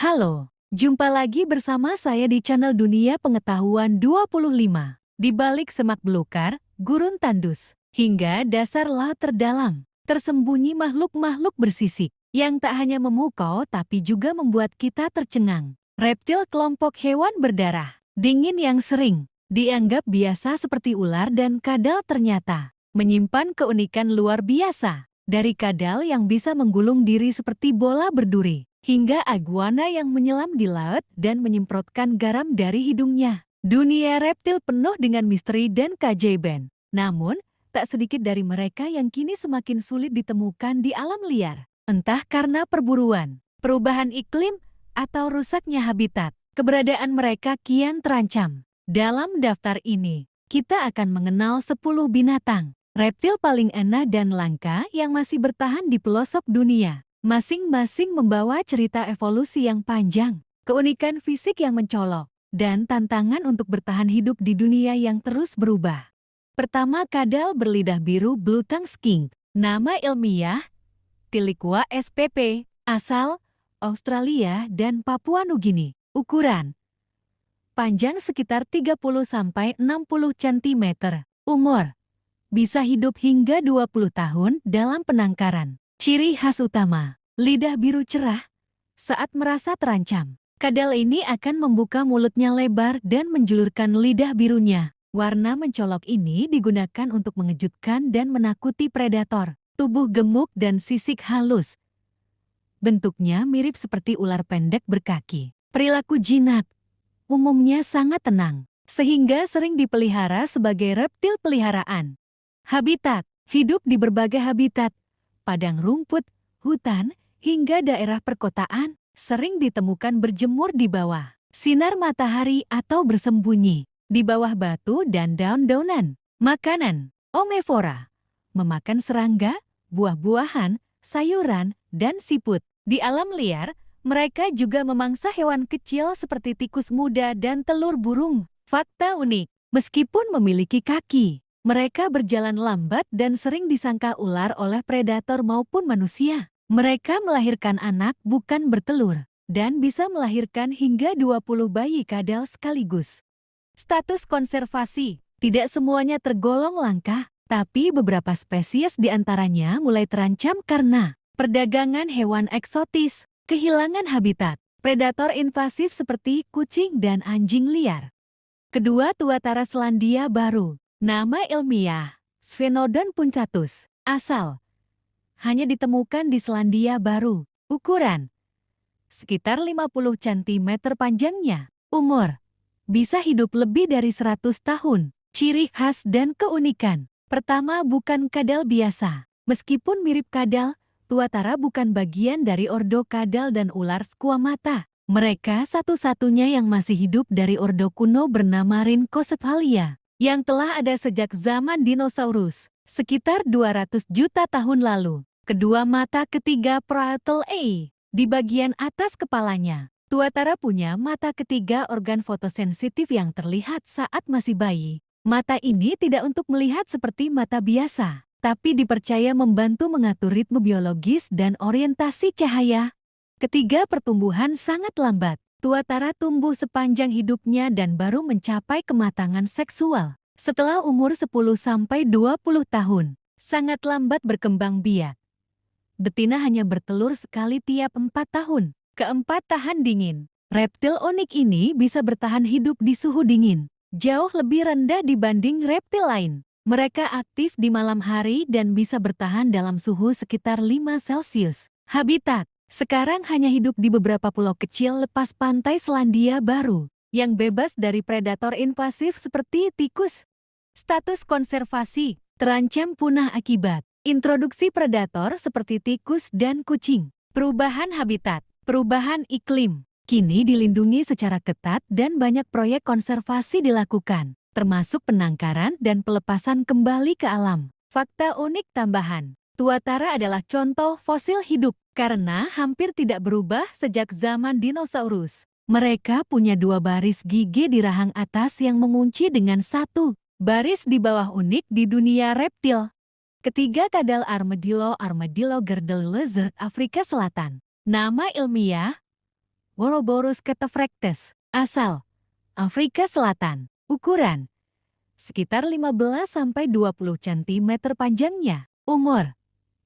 Halo, jumpa lagi bersama saya di channel Dunia Pengetahuan 25. Di balik semak belukar, gurun tandus, hingga dasar laut terdalam, tersembunyi makhluk-makhluk bersisik yang tak hanya memukau tapi juga membuat kita tercengang. Reptil kelompok hewan berdarah dingin yang sering dianggap biasa seperti ular dan kadal ternyata menyimpan keunikan luar biasa. Dari kadal yang bisa menggulung diri seperti bola berduri, hingga iguana yang menyelam di laut dan menyemprotkan garam dari hidungnya. Dunia reptil penuh dengan misteri dan keajaiban. Namun, tak sedikit dari mereka yang kini semakin sulit ditemukan di alam liar. Entah karena perburuan, perubahan iklim, atau rusaknya habitat, keberadaan mereka kian terancam. Dalam daftar ini, kita akan mengenal 10 binatang reptil paling aneh dan langka yang masih bertahan di pelosok dunia. Masing-masing membawa cerita evolusi yang panjang, keunikan fisik yang mencolok, dan tantangan untuk bertahan hidup di dunia yang terus berubah. Pertama, kadal berlidah biru blue tongue skink. Nama ilmiah, Tiliqua spp, asal Australia dan Papua Nugini. Ukuran panjang sekitar 30-60 cm. Umur bisa hidup hingga 20 tahun dalam penangkaran. Ciri khas utama, lidah biru cerah. Saat merasa terancam, kadal ini akan membuka mulutnya lebar dan menjulurkan lidah birunya. Warna mencolok ini digunakan untuk mengejutkan dan menakuti predator. Tubuh gemuk dan sisik halus. Bentuknya mirip seperti ular pendek berkaki. Perilaku jinak umumnya sangat tenang, sehingga sering dipelihara sebagai reptil peliharaan. Habitat, hidup di berbagai habitat, padang rumput, hutan, hingga daerah perkotaan, sering ditemukan berjemur di bawah sinar matahari atau bersembunyi di bawah batu dan daun-daunan. Makanan, omnivora, memakan serangga, buah-buahan, sayuran, dan siput. Di alam liar, mereka juga memangsa hewan kecil seperti tikus muda dan telur burung. Fakta unik, meskipun memiliki kaki, mereka berjalan lambat dan sering disangka ular oleh predator maupun manusia. Mereka melahirkan anak bukan bertelur, dan bisa melahirkan hingga 20 bayi kadal sekaligus. Status konservasi, tidak semuanya tergolong langka, tapi beberapa spesies diantaranya mulai terancam karena perdagangan hewan eksotis, kehilangan habitat, predator invasif seperti kucing dan anjing liar. Kedua, tuatara Selandia Baru. Nama ilmiah, Sphenodon puncatus. Asal hanya ditemukan di Selandia Baru. Ukuran sekitar 50 cm panjangnya. Umur bisa hidup lebih dari 100 tahun. Ciri khas dan keunikan. Pertama, bukan kadal biasa. Meskipun mirip kadal, tuatara bukan bagian dari ordo kadal dan ular squamata. Mereka satu-satunya yang masih hidup dari ordo kuno bernama Rhynchocephalia, yang telah ada sejak zaman dinosaurus, sekitar 200 juta tahun lalu. Kedua, mata ketiga parietal A di bagian atas kepalanya. Tuatara punya mata ketiga organ fotosensitif yang terlihat saat masih bayi. Mata ini tidak untuk melihat seperti mata biasa, tapi dipercaya membantu mengatur ritme biologis dan orientasi cahaya. Ketiga, pertumbuhan sangat lambat. Tuatara tumbuh sepanjang hidupnya dan baru mencapai kematangan seksual setelah umur 10-20 tahun. Sangat lambat berkembang biak. Betina hanya bertelur sekali tiap 4 tahun. Keempat, tahan dingin. Reptil unik ini bisa bertahan hidup di suhu dingin, jauh lebih rendah dibanding reptil lain. Mereka aktif di malam hari dan bisa bertahan dalam suhu sekitar 5 Celcius. Habitat sekarang hanya hidup di beberapa pulau kecil lepas pantai Selandia Baru, yang bebas dari predator invasif seperti tikus. Status konservasi, terancam punah akibat introduksi predator seperti tikus dan kucing. Perubahan habitat, perubahan iklim, kini dilindungi secara ketat dan banyak proyek konservasi dilakukan, termasuk penangkaran dan pelepasan kembali ke alam. Fakta unik tambahan, tuatara adalah contoh fosil hidup karena hampir tidak berubah sejak zaman dinosaurus. Mereka punya 2 baris gigi di rahang atas yang mengunci dengan 1 baris di bawah unik di dunia reptil. Ketiga, kadal armadillo girdle lizard Afrika Selatan. Nama ilmiah Ouroboros cataphractus. Asal Afrika Selatan. Ukuran sekitar 15-20 cm panjangnya. Umur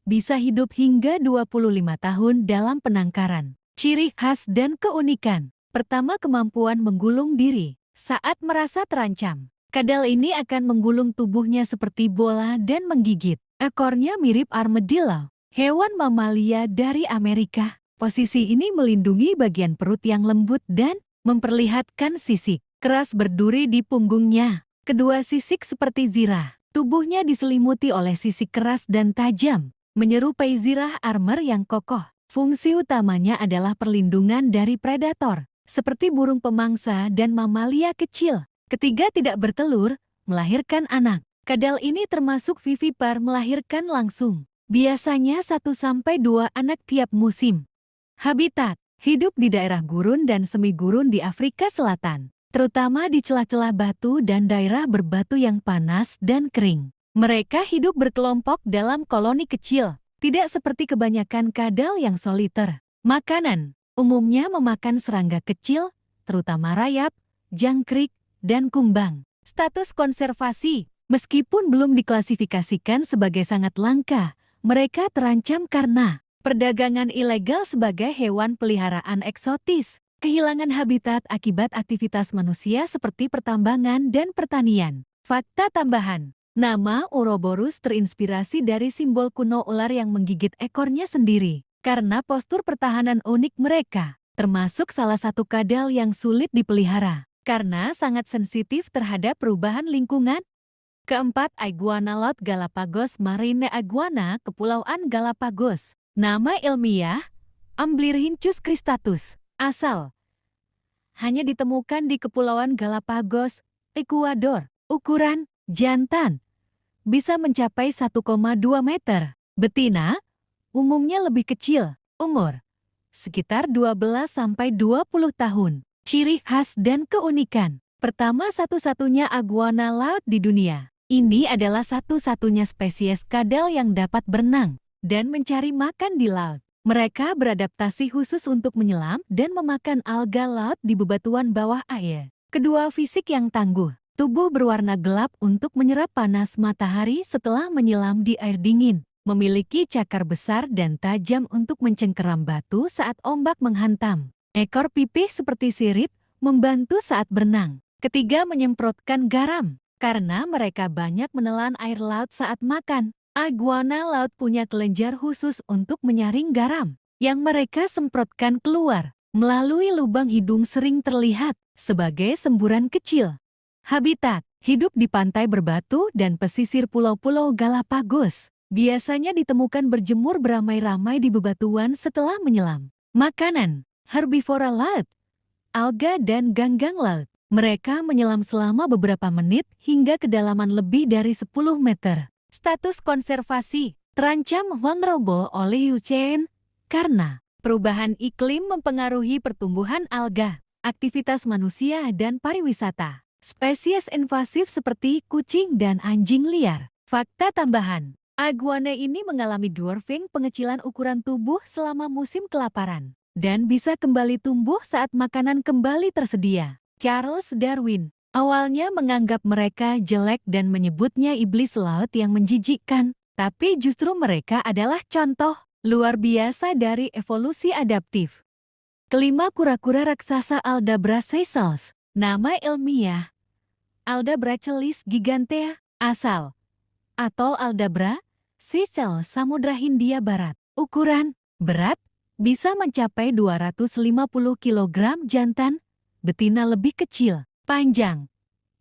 bisa hidup hingga 25 tahun dalam penangkaran. Ciri khas dan keunikan. Pertama, kemampuan menggulung diri saat merasa terancam. Kadal ini akan menggulung tubuhnya seperti bola dan menggigit. Ekornya mirip armadillo, hewan mamalia dari Amerika. Posisi ini melindungi bagian perut yang lembut dan memperlihatkan sisik keras berduri di punggungnya. Kedua sisik seperti zirah. Tubuhnya diselimuti oleh sisik keras dan tajam, menyerupai zirah armor yang kokoh. Fungsi utamanya adalah perlindungan dari predator, seperti burung pemangsa dan mamalia kecil. Ketiga, tidak bertelur, melahirkan anak. Kadal ini termasuk vivipar, melahirkan langsung. Biasanya 1-2 anak tiap musim. Habitat. Hidup di daerah gurun dan semi-gurun di Afrika Selatan, terutama di celah-celah batu dan daerah berbatu yang panas dan kering. Mereka hidup berkelompok dalam koloni kecil, tidak seperti kebanyakan kadal yang soliter. Makanan umumnya memakan serangga kecil, terutama rayap, jangkrik, dan kumbang. Status konservasi. Meskipun belum diklasifikasikan sebagai sangat langka, mereka terancam karena perdagangan ilegal sebagai hewan peliharaan eksotis, kehilangan habitat akibat aktivitas manusia seperti pertambangan dan pertanian. Fakta tambahan. Nama Ouroboros terinspirasi dari simbol kuno ular yang menggigit ekornya sendiri. Karena postur pertahanan unik mereka, termasuk salah satu kadal yang sulit dipelihara, karena sangat sensitif terhadap perubahan lingkungan. Keempat, Iguana laut Galapagos marine iguana, Kepulauan Galapagos. Nama ilmiah, Amblyrhynchus cristatus. Asal hanya ditemukan di Kepulauan Galapagos, Ekuador. Ukuran jantan bisa mencapai 1,2 meter. Betina umumnya lebih kecil. Umur sekitar 12-20 tahun. Ciri khas dan keunikan. Pertama, satu-satunya iguana laut di dunia. Ini adalah satu-satunya spesies kadal yang dapat berenang dan mencari makan di laut. Mereka beradaptasi khusus untuk menyelam dan memakan alga laut di bebatuan bawah air. Kedua, fisik yang tangguh. Tubuh berwarna gelap untuk menyerap panas matahari setelah menyelam di air dingin. Memiliki cakar besar dan tajam untuk mencengkeram batu saat ombak menghantam. Ekor pipih seperti sirip, membantu saat berenang. Ketiga, menyemprotkan garam. Karena mereka banyak menelan air laut saat makan, iguana laut punya kelenjar khusus untuk menyaring garam yang mereka semprotkan keluar melalui lubang hidung, sering terlihat sebagai semburan kecil. Habitat. Hidup di pantai berbatu dan pesisir pulau-pulau Galapagos. Biasanya ditemukan berjemur beramai-ramai di bebatuan setelah menyelam. Makanan. Herbivora laut, alga dan ganggang laut. Mereka menyelam selama beberapa menit hingga kedalaman lebih dari 10 meter. Status konservasi. Terancam vulnerable oleh IUCN karena perubahan iklim mempengaruhi pertumbuhan alga, aktivitas manusia dan pariwisata. Spesies invasif seperti kucing dan anjing liar. Fakta tambahan. Iguana ini mengalami dwarfing, pengecilan ukuran tubuh selama musim kelaparan, dan bisa kembali tumbuh saat makanan kembali tersedia. Charles Darwin awalnya menganggap mereka jelek dan menyebutnya iblis laut yang menjijikkan, tapi justru mereka adalah contoh luar biasa dari evolusi adaptif. Kelima, kura-kura raksasa Aldabra seychelles. Nama ilmiah, Aldabrachelis gigantea. Asal atol Aldabra, Seychelles, Samudra Hindia Barat. Ukuran, berat, bisa mencapai 250 kg jantan, betina lebih kecil. Panjang,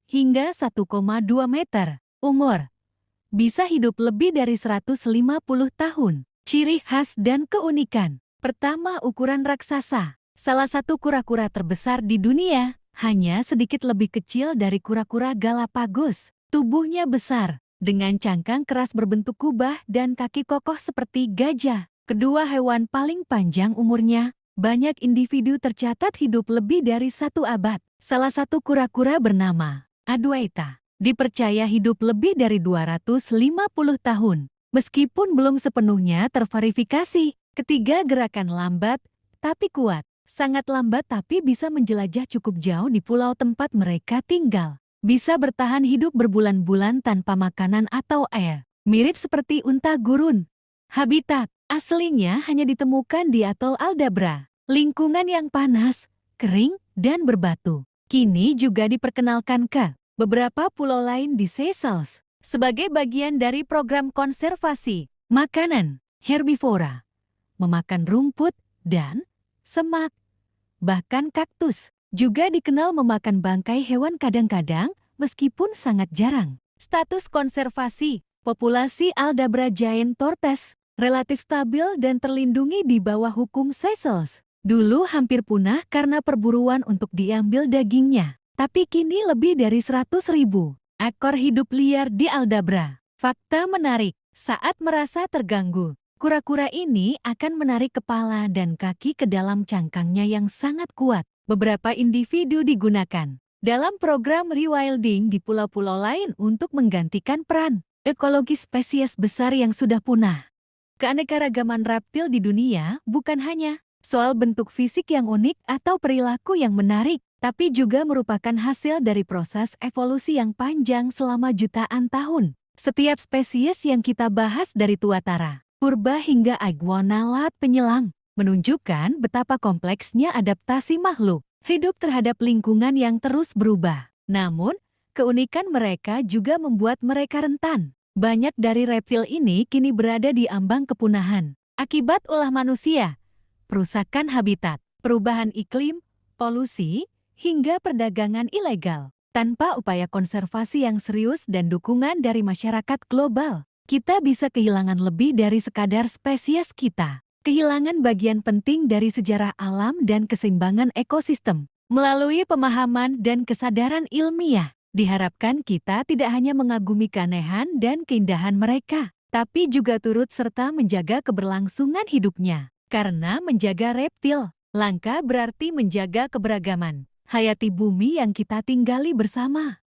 hingga 1,2 meter. Umur, bisa hidup lebih dari 150 tahun. Ciri khas dan keunikan. Pertama, ukuran raksasa. Salah satu kura-kura terbesar di dunia, hanya sedikit lebih kecil dari kura-kura Galapagos. Tubuhnya besar, dengan cangkang keras berbentuk kubah dan kaki kokoh seperti gajah. Kedua, hewan paling panjang umurnya. Banyak individu tercatat hidup lebih dari 1 abad. Salah satu kura-kura bernama Adwaita dipercaya hidup lebih dari 250 tahun. Meskipun belum sepenuhnya terverifikasi. Ketiga, gerakan lambat tapi kuat. sangat lambat tapi bisa menjelajah cukup jauh di pulau tempat mereka tinggal. Bisa bertahan hidup berbulan-bulan tanpa makanan atau air. Mirip seperti unta gurun. Habitat aslinya hanya ditemukan di Atol Aldabra. Lingkungan yang panas, kering, dan berbatu. Kini juga diperkenalkan ke beberapa pulau lain di Seychelles. Sebagai bagian dari program konservasi makanan herbivora. Memakan rumput dan semak. Bahkan kaktus juga dikenal memakan bangkai hewan kadang-kadang meskipun sangat jarang. Status konservasi populasi Aldabra giant tortoise relatif stabil dan terlindungi di bawah hukum Seychelles. Dulu hampir punah karena perburuan untuk diambil dagingnya. Tapi kini lebih dari 100.000 ekor hidup liar di Aldabra. Fakta menarik, saat merasa terganggu, kura-kura ini akan menarik kepala dan kaki ke dalam cangkangnya yang sangat kuat. Beberapa individu digunakan dalam program rewilding di pulau-pulau lain untuk menggantikan peran ekologi spesies besar yang sudah punah. Keanekaragaman reptil di dunia bukan hanya soal bentuk fisik yang unik atau perilaku yang menarik, tapi juga merupakan hasil dari proses evolusi yang panjang selama jutaan tahun. Setiap spesies yang kita bahas dari tuatara, purba hingga iguana laut penyelam, menunjukkan betapa kompleksnya adaptasi makhluk hidup terhadap lingkungan yang terus berubah. Namun, keunikan mereka juga membuat mereka rentan. Banyak dari reptil ini kini berada di ambang kepunahan akibat ulah manusia, perusakan habitat, perubahan iklim, polusi, hingga perdagangan ilegal. Tanpa upaya konservasi yang serius dan dukungan dari masyarakat global, kita bisa kehilangan lebih dari sekadar spesies kita. Kehilangan bagian penting dari sejarah alam dan keseimbangan ekosistem. Melalui pemahaman dan kesadaran ilmiah, diharapkan kita tidak hanya mengagumi keanehan dan keindahan mereka, tapi juga turut serta menjaga keberlangsungan hidupnya. Karena menjaga reptil, langka berarti menjaga keberagaman hayati bumi yang kita tinggali bersama.